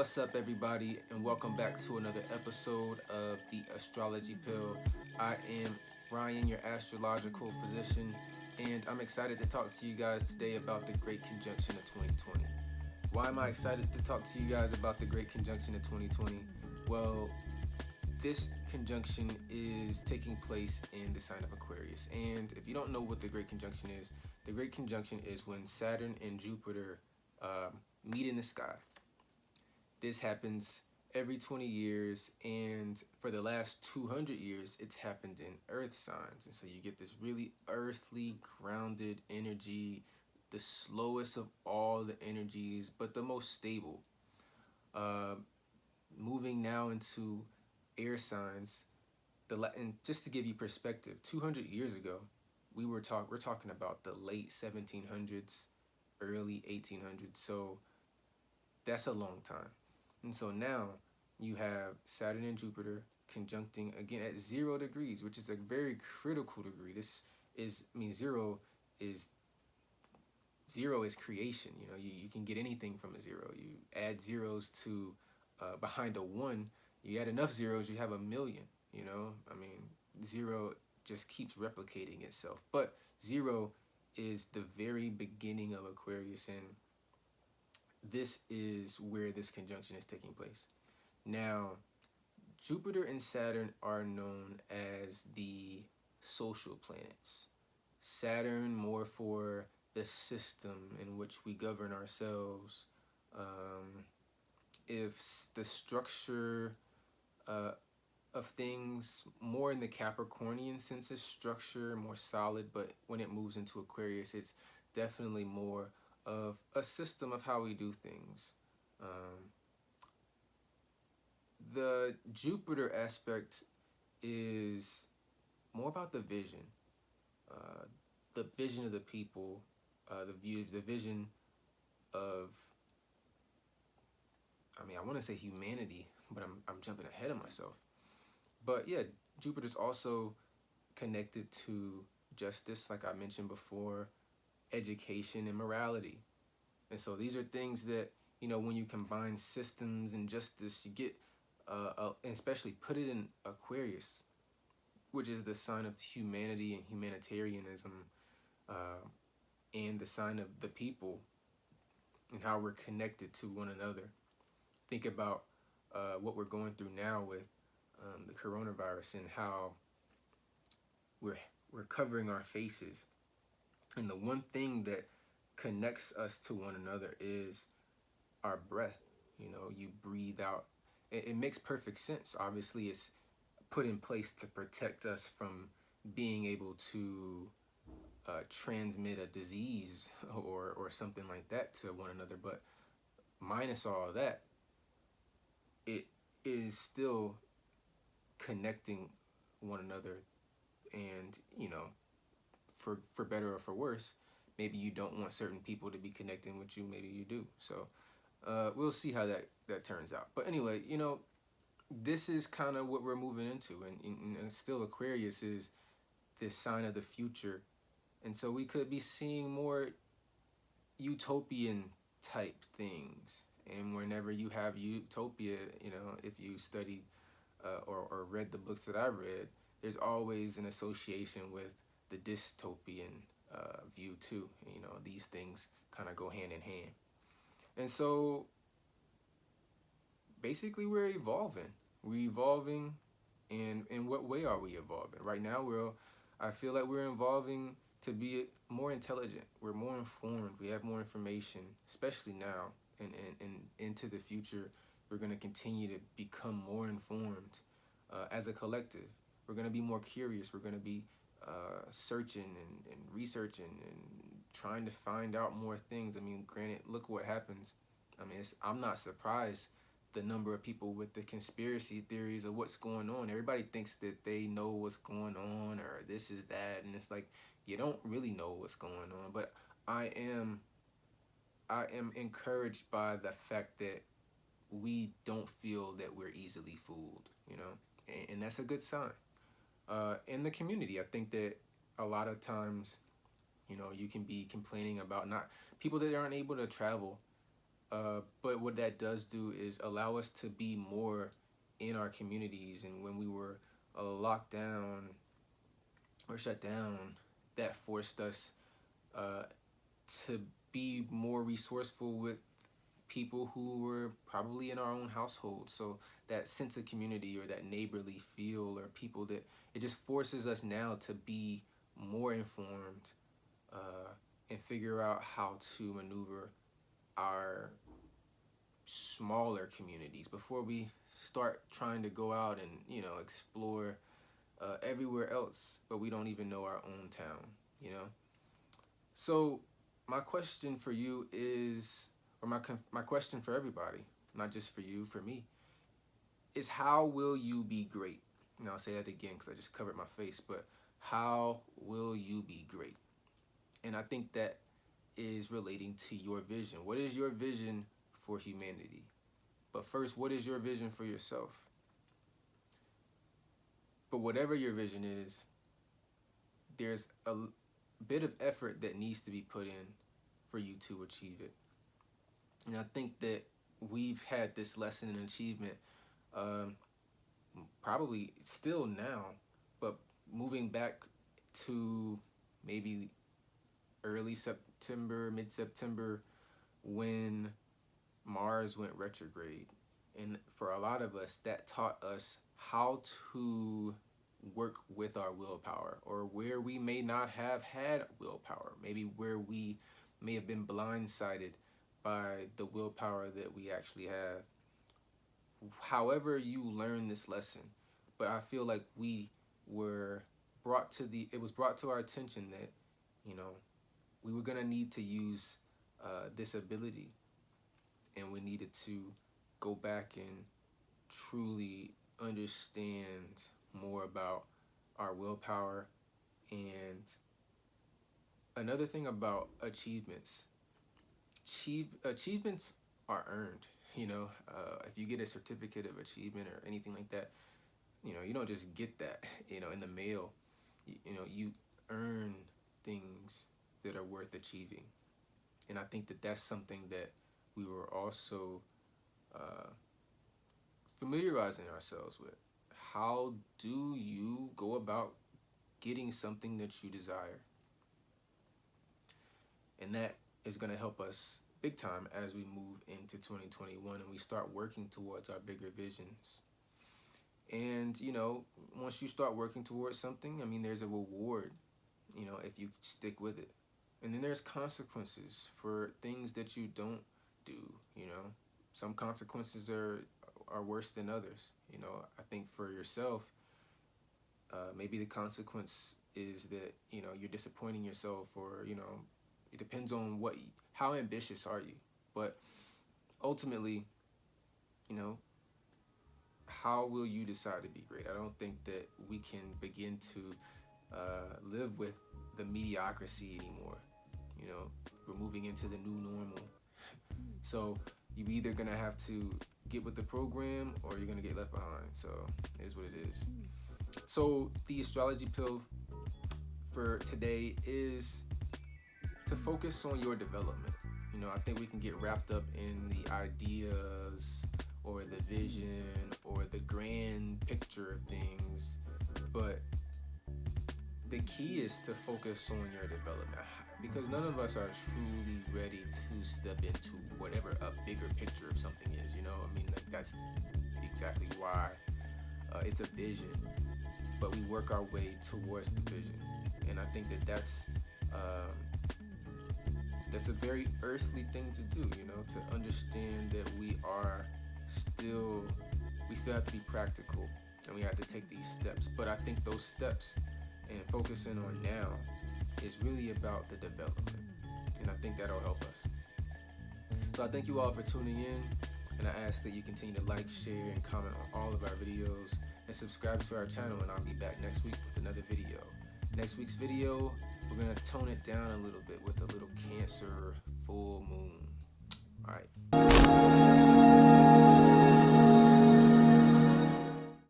What's up, everybody, and welcome back to another episode of the Astrology Pill. I am Brian, your astrological physician, and I'm excited to talk to you guys today about the Great Conjunction of 2020. Why am I excited to talk to you guys about the Great Conjunction of 2020? Well, this conjunction is taking place in the sign of Aquarius. And if you don't know what the Great Conjunction is, the Great Conjunction is when Saturn and Jupiter meet in the sky. This happens every 20 years, and for the last 200 years, it's happened in earth signs. And so you get this really earthly, grounded energy, the slowest of all the energies, but the most stable. Uh, Moving now into air signs, and just to give you perspective, 200 years ago, we're talking about the late 1700s, early 1800s. So that's a long time. And so now you have Saturn and Jupiter conjuncting again at 0 degrees, which is a very critical degree. This is, I mean, is zero is creation. You know, you can get anything from a zero. You add zeros to behind a one, you add enough zeros, you have a million. You know, I mean, zero just keeps replicating itself. But zero is the very beginning of Aquarius, and this is where this conjunction is taking place. Now, Jupiter and Saturn are known as the social planets. Saturn more for the system in which we govern ourselves. If the structure uh, of things more in the Capricornian sense is structure, more solid, but when it moves into Aquarius, it's definitely more of a system of how we do things. The Jupiter aspect is more about uh, the vision of the people, the vision of, I mean, I want to say humanity, but I'm jumping ahead of myself. But yeah, Jupiter's also connected to justice, like I mentioned before, education and morality. And so these are things that, you know, when you combine systems and justice, you get, and especially put it in Aquarius, which is the sign of humanity and humanitarianism, uh, and the sign of the people and how we're connected to one another. Think about what we're going through now with the coronavirus and how we're we're covering our faces. And the one thing that connects us to one another is our breath. You know, you breathe out. It makes perfect sense. Obviously, it's put in place to protect us from being able to transmit a disease or something like that to one another. But minus all of that, it is still connecting one another. And, you know, for better or for worse, maybe you don't want certain people to be connecting with you. Maybe you do. So we'll see how that turns out. But anyway, you know, this is kind of what we're moving into, and still Aquarius is this sign of the future, and so we could be seeing more utopian type things. And whenever you have utopia, you know, if you studied or read the books that I read, there's always an association with the dystopian view too. You know, these things kind of go hand in hand. And so basically we're evolving. We're evolving, and in what way are we evolving? Right now I feel like we're evolving to be more intelligent. We're more informed. We have more information, especially now and into the future. We're going to continue to become more informed as a collective. We're going to be more curious. We're going to be searching and researching and trying to find out more things. I mean, granted, look what happens. I mean, I'm not surprised the number of people with the conspiracy theories of what's going on. Everybody thinks that they know what's going on or this is that, and it's like you don't really know what's going on. But I am encouraged by the fact that we don't feel that we're easily fooled, you know, and that's a good sign. In the community, I think that a lot of times, you know, you can be complaining about not people that aren't able to travel. But what that does do is allow us to be more in our communities. And when we were locked down or shut down, that forced us uh, to be more resourceful with people who were probably in our own household. So that sense of community or that neighborly feel, or people that it just forces us now to be more informed and figure out how to maneuver our smaller communities before we start trying to go out and explore everywhere else, but we don't even know our own town. So my question for you is, or my question for everybody, not just for you, for me, is how will you be great? And I'll say that again because I just covered my face, but how will you be great? And I think that is relating to your vision. What is your vision for humanity? But first, what is your vision for yourself? But whatever your vision is, there's a bit of effort that needs to be put in for you to achieve it. And I think that we've had this lesson in achievement probably still now, but moving back to maybe early September, mid-September, when Mars went retrograde. And for a lot of us, that taught us how to work with our willpower, or where we may not have had willpower, maybe where we may have been blindsided by the willpower that we actually have. However you learn this lesson, but I feel like we were it was brought to our attention that, we were gonna need to use this ability, and we needed to go back and truly understand more about our willpower. And another thing about achievements, achievements are earned. If you get a certificate of achievement or anything like that, you don't just get that in the mail. You earn things that are worth achieving. And I think that that's something that we were also familiarizing ourselves with. How do you go about getting something that you desire? And that is going to help us big time as we move into 2021 and we start working towards our bigger visions. And, once you start working towards something, there's a reward, if you stick with it. And then there's consequences for things that you don't do. Some consequences are worse than others. I think for yourself, maybe the consequence is that, you're disappointing yourself, or, it depends on how ambitious are you. But ultimately, how will you decide to be great? I don't think that we can begin to live with the mediocrity anymore. We're moving into the new normal. So you're either going to have to get with the program, or you're going to get left behind. So it is what it is. So the astrology pill for today is to focus on your development. I think we can get wrapped up in the ideas or the vision or the grand picture of things, but the key is to focus on your development, because none of us are truly ready to step into whatever a bigger picture of something is. That's exactly why it's a vision, but we work our way towards the vision. And I think that that's a very earthly thing to do, to understand that we still have to be practical, and we have to take these steps. But I think those steps and focusing on now is really about the development, and I think that'll help us. So I thank you all for tuning in, and I ask that you continue to like, share, and comment on all of our videos, and subscribe to our channel, and I'll be back next week with another video. Next week's video, we're going to tone it down a little bit with a little Cancer full moon. All right.